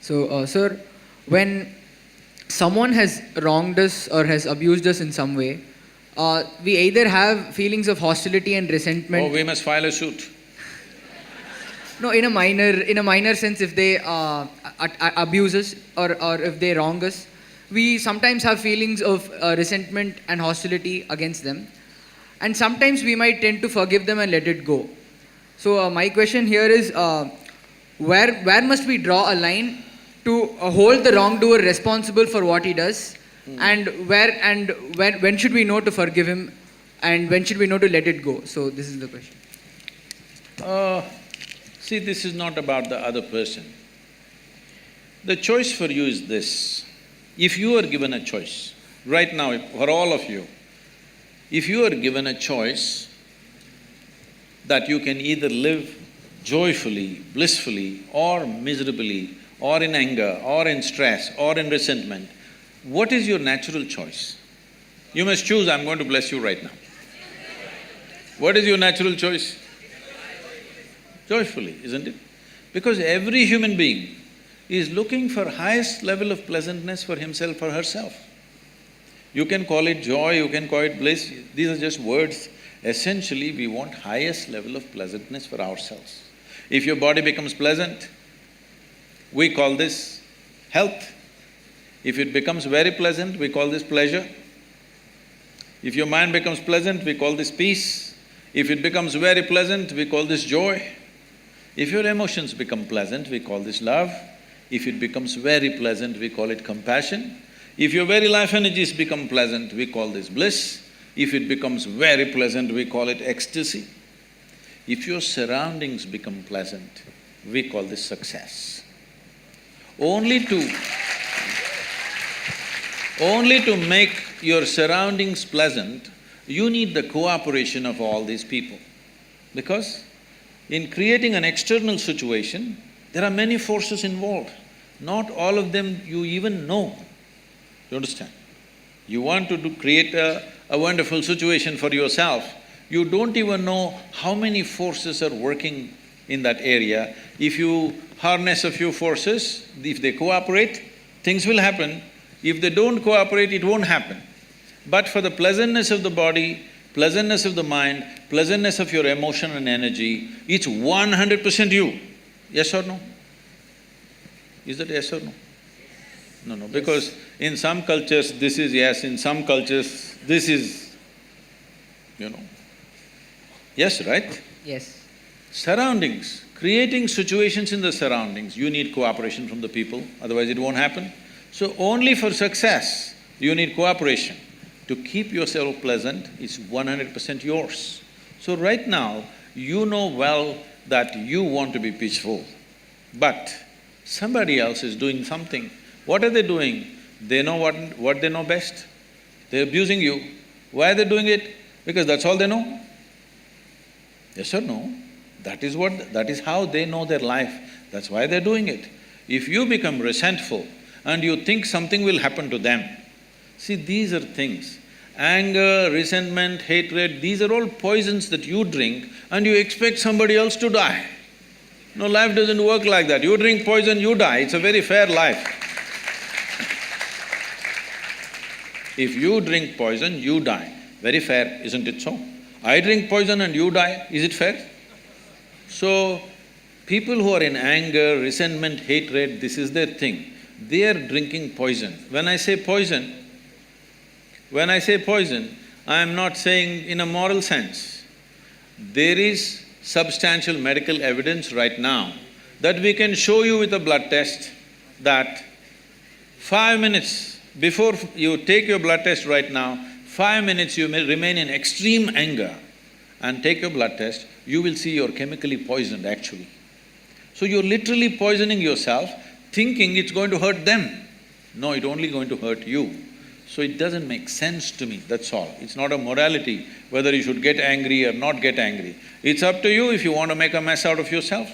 So, sir, when someone has wronged us or has abused us in some way, we either have feelings of hostility and Oh, resentment. we must file a suit. No, in a minor sense, if they abuse us or if they wrong us, we sometimes have feelings of resentment and hostility against them, and sometimes we might tend to forgive them and let it go. So, my question here is, where must we draw a line to hold the wrongdoer responsible for what he does, and when should we know to forgive him, and when should we know to let it go? So, this is the question. Uh, See, this is not about the other person. The choice for you is this. If you are given a choice, right now, for all of you, if you are given a choice that you can either live joyfully, blissfully, or miserably, or in anger, or in stress, or in resentment, what is your natural choice? You must choose, I'm going to bless you right now. What is your natural choice? Joyfully, isn't it? Because every human being is looking for highest level of pleasantness for himself or herself. You can call it joy, you can call it bliss, these are just words. Essentially, we want highest level of pleasantness for ourselves. If your body becomes pleasant, we call this health. If it becomes very pleasant, we call this pleasure. If your mind becomes pleasant, we call this peace. If it becomes very pleasant, we call this joy. If your emotions become pleasant, we call this love. If it becomes very pleasant, we call it compassion. If your very life energies become pleasant, we call this bliss. If it becomes very pleasant, we call it ecstasy. If your surroundings become pleasant, we call this success. Only to make your surroundings pleasant, you need the cooperation of all these people. Because in creating an external situation, there are many forces involved. Not all of them you even know. You understand? You want to create a wonderful situation for yourself, you don't even know how many forces are working in that area. If you harness a few forces, if they cooperate, things will happen. If they don't cooperate, it won't happen. But for the pleasantness of the body, pleasantness of the mind, pleasantness of your emotion and energy, it's 100% you. Yes or no? Is that yes or no? No, no, because in some cultures this is yes, in some cultures this is, you know. Yes, right? Yes. Surroundings, creating situations in the surroundings, you need cooperation from the people, otherwise it won't happen. So only for success, you need cooperation. To keep yourself pleasant is 100% yours. So right now, you know well that you want to be peaceful, but somebody else is doing something. What are they doing? They know what they know best. They're abusing you. Why are they doing it? Because that's all they know. Yes or no? That is how they know their life. That's why they're doing it. If you become resentful and you think something will happen to them, see, these are things. Anger, resentment, hatred, these are all poisons that you drink and you expect somebody else to die. No, life doesn't work like that. You drink poison, you die. It's a very fair life. If you drink poison, you die. Very fair, isn't it so? I drink poison and you die, is it fair? So, people who are in anger, resentment, hatred, this is their thing. They are drinking poison. When I say poison, I am not saying in a moral sense. There is substantial medical evidence right now that we can show you with a blood test that 5 minutes before you take your blood test right now, 5 minutes you may remain in extreme anger and take your blood test, you will see you're chemically poisoned actually. So you're literally poisoning yourself, thinking it's going to hurt them. No, it's only going to hurt you. So it doesn't make sense to me, that's all. It's not a morality, whether you should get angry or not get angry. It's up to you if you want to make a mess out of yourself.